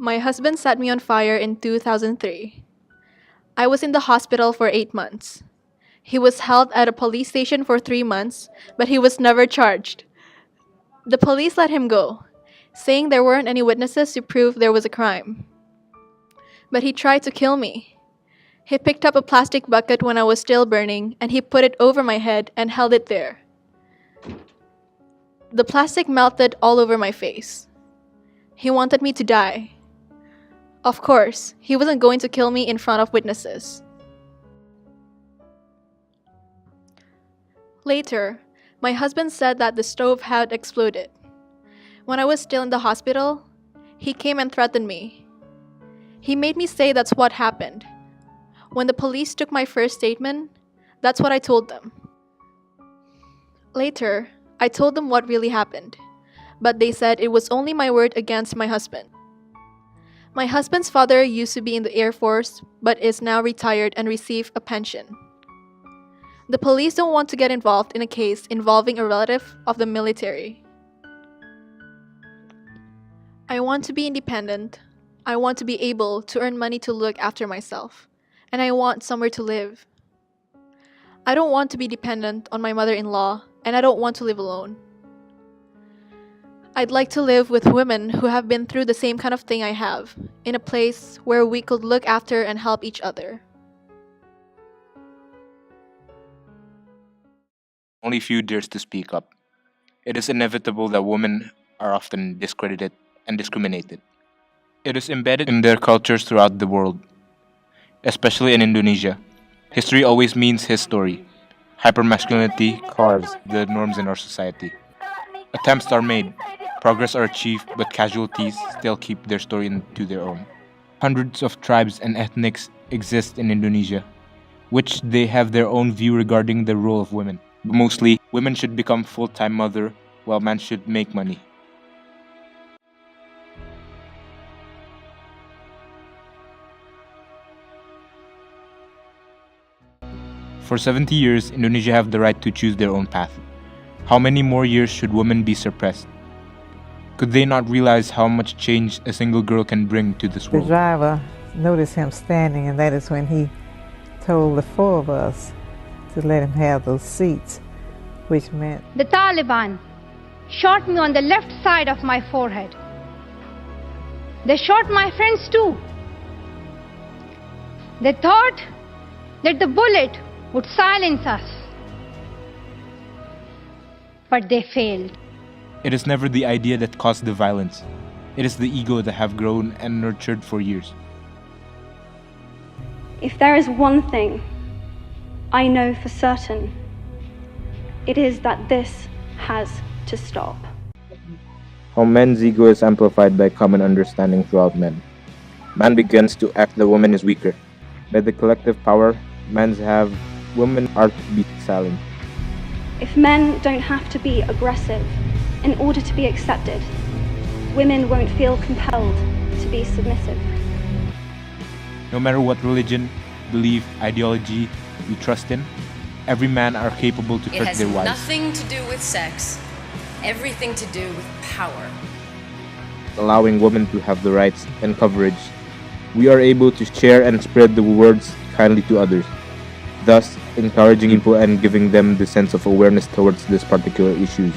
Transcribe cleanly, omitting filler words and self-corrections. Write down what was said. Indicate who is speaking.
Speaker 1: My husband set me on fire in 2003. I was in the hospital for 8 months. He was held at a police station for 3 months, but he was never charged. The police let him go, saying there weren't any witnesses to prove there was a crime. But he tried to kill me. He picked up a plastic bucket when I was still burning, and he put it over my head and held it there. The plastic melted all over my face. He wanted me to die. Of course, he wasn't going to kill me in front of witnesses. Later, my husband said that the stove had exploded. When I was still in the hospital, he came and threatened me. He made me say that's what happened. When the police took my first statement, that's what I told them. Later, I told them what really happened, but they said it was only my word against my husband. My husband's father used to be in the Air Force, but is now retired and receives a pension. The police don't want to get involved in a case involving a relative of the military. I want to be independent. I want to be able to earn money to look after myself, and I want somewhere to live. I don't want to be dependent on my mother-in-law, and I don't want to live alone. I'd like to live with women who have been through the same kind of thing I have, in a place where we could look after and help each other.
Speaker 2: Only few dares to speak up. It is inevitable that women are often discredited and discriminated. It is embedded in their cultures throughout the world, especially in Indonesia. History always means his story. Hypermasculinity carves the norms in our society. Attempts are made, progress are achieved, but casualties still keep their story to their own. Hundreds of tribes and ethnics exist in Indonesia, which they have their own view regarding the role of women. But mostly, women should become full-time mother, while men should make money. For 70 years, Indonesia have the right to choose their own path. How many more years should women be suppressed? Could they not realize how much change a single girl can bring to this
Speaker 3: The
Speaker 2: world?
Speaker 3: driver noticed him standing, and that is when he told the four of us to let him have those seats, which meant
Speaker 4: The Taliban shot me on the left side of my forehead. They shot my friends too. They thought that the bullet would silence us. But they failed.
Speaker 2: It is never the idea that caused the violence. It is the ego that have grown and nurtured for years.
Speaker 5: If there is one thing I know for certain, it is that this has to stop.
Speaker 2: How men's ego is amplified by common understanding throughout men. Man begins to act the woman is weaker. By the collective power men's have, women are to be silent.
Speaker 5: If men don't have to be aggressive in order to be accepted, women won't feel compelled to be submissive.
Speaker 2: No matter what religion, belief, ideology you trust in, every man are capable to
Speaker 6: It
Speaker 2: hurt
Speaker 6: has
Speaker 2: their wives.
Speaker 6: nothing to do with sex, everything to do with power.
Speaker 2: Allowing women to have the rights and coverage, we are able to share and spread the words kindly to others, thus encouraging people and giving them the sense of awareness towards these particular issues.